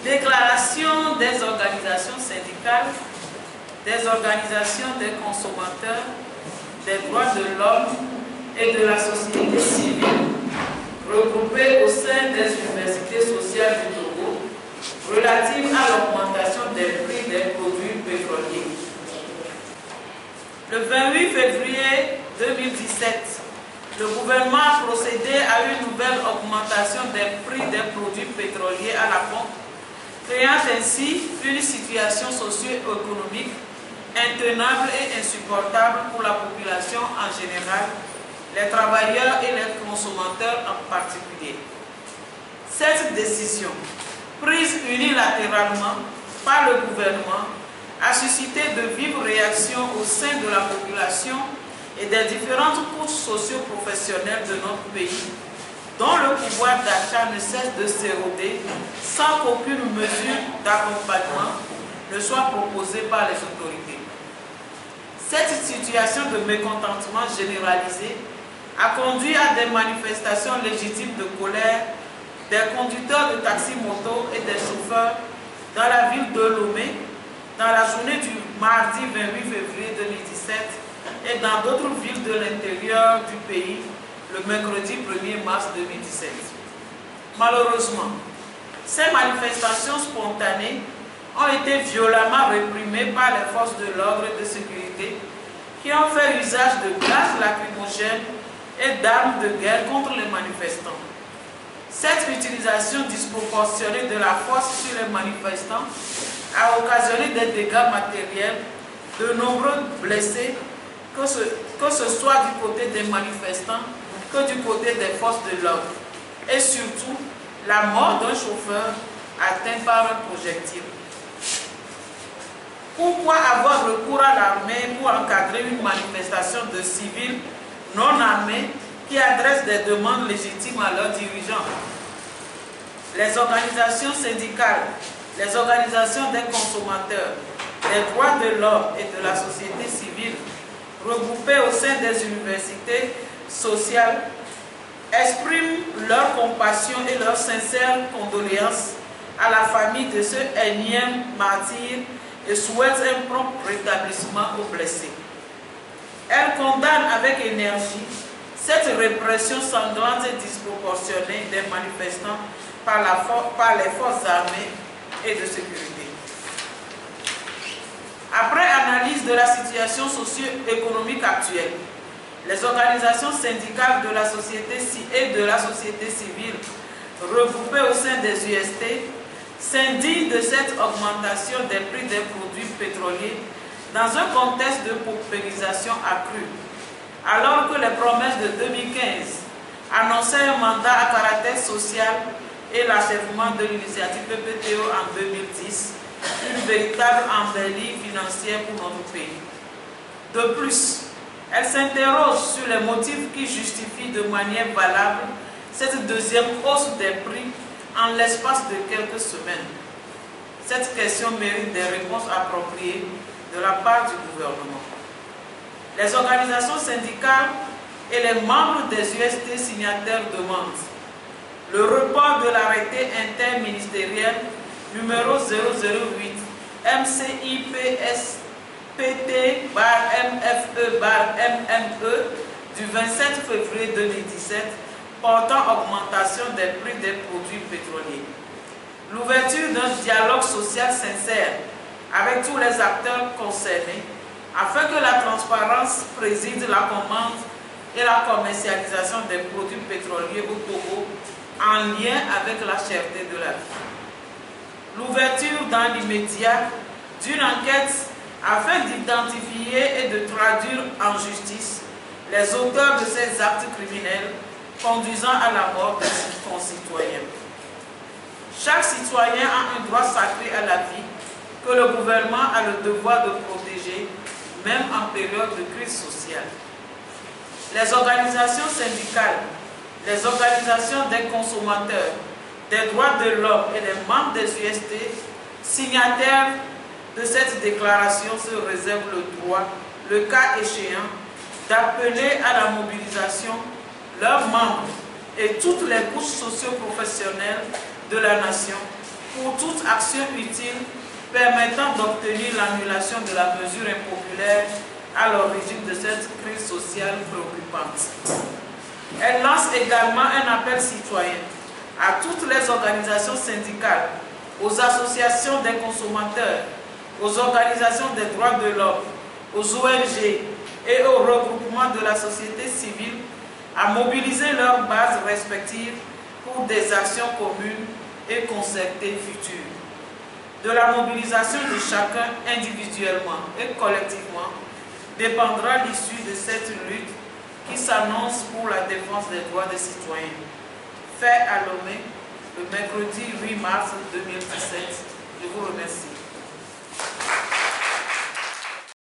Déclaration des organisations syndicales, des organisations des consommateurs, des droits de l'homme et de la société civile regroupées au sein des universités sociales du Togo relatives à l'augmentation des prix des produits pétroliers. Le 28 février 2017, le gouvernement a procédé à une nouvelle augmentation des prix des produits pétroliers à la pompe, créant ainsi une situation socio-économique intenable et insupportable pour la population en général, les travailleurs et les consommateurs en particulier. Cette décision, prise unilatéralement par le gouvernement, a suscité de vives réactions au sein de la population et des différentes couches socio-professionnelles de notre pays, dont le pouvoir d'achat ne cesse de s'éroder sans qu'aucune mesure d'accompagnement ne soit proposée par les autorités. Cette situation de mécontentement généralisé a conduit à des manifestations légitimes de colère des conducteurs de taxi-moto et des chauffeurs dans la ville de Lomé, dans la journée du mardi 28 février 2017 et dans d'autres villes de l'intérieur du pays le mercredi 1er mars 2017. Malheureusement, ces manifestations spontanées ont été violemment réprimées par les forces de l'ordre et de sécurité qui ont fait usage de gaz lacrymogènes et d'armes de guerre contre les manifestants. Cette utilisation disproportionnée de la force sur les manifestants a occasionné des dégâts matériels, de nombreux blessés, que ce soit du côté des manifestants que du côté des forces de l'ordre, et surtout la mort d'un chauffeur atteint par un projectile. Pourquoi avoir recours à l'armée pour encadrer une manifestation de civils non armés qui adressent des demandes légitimes à leurs dirigeants? Les organisations syndicales, les organisations des consommateurs, des droits de l'homme et de la société civile, regroupées au sein des universités sociales, expriment leur compassion et leurs sincères condoléances à la famille de ce énième martyr et souhaitent un prompt rétablissement aux blessés. Elles condamnent avec énergie cette répression sanglante et disproportionnée des manifestants par les forces armées et de sécurité. Après analyse de la situation socio-économique actuelle, les organisations syndicales de la société et de la société civile regroupées au sein des UST s'indignent de cette augmentation des prix des produits pétroliers dans un contexte de paupérisation accrue, alors que les promesses de 2015 annonçaient un mandat à caractère social et l'achèvement de l'initiative PPTO en 2010, une véritable embellie financière pour notre pays. De plus, elle s'interroge sur les motifs qui justifient de manière valable cette deuxième hausse des prix en l'espace de quelques semaines. Cette question mérite des réponses appropriées de la part du gouvernement. Les organisations syndicales et les membres des UST signataires demandent le report de l'arrêté interministériel numéro 008 MCIPS-PT/MFE/MME du 27 février 2017 portant augmentation des prix des produits pétroliers. L'ouverture d'un dialogue social sincère avec tous les acteurs concernés afin que la transparence préside la commande et la commercialisation des produits pétroliers au Togo en lien avec la cherté de la vie. L'ouverture dans l'immédiat d'une enquête afin d'identifier et de traduire en justice les auteurs de ces actes criminels conduisant à la mort de ses concitoyens. Chaque citoyen a un droit sacré à la vie que le gouvernement a le devoir de protéger, même en période de crise sociale. Les organisations syndicales, les organisations des consommateurs, des droits de l'homme et les membres des UST, signataires de cette déclaration, se réservent le droit, le cas échéant, d'appeler à la mobilisation leurs membres et toutes les couches socio-professionnelles de la nation pour toute action utile permettant d'obtenir l'annulation de la mesure impopulaire à l'origine de cette crise sociale préoccupante. Elle lance également un appel citoyen à toutes les organisations syndicales, aux associations des consommateurs, aux organisations des droits de l'homme, aux ONG et aux regroupements de la société civile à mobiliser leurs bases respectives pour des actions communes et concertées futures. De la mobilisation de chacun individuellement et collectivement dépendra l'issue de cette lutte qui s'annonce pour la défense des droits des citoyens. Fait à Lomé, le mercredi 8 mars 2017. Je vous remercie.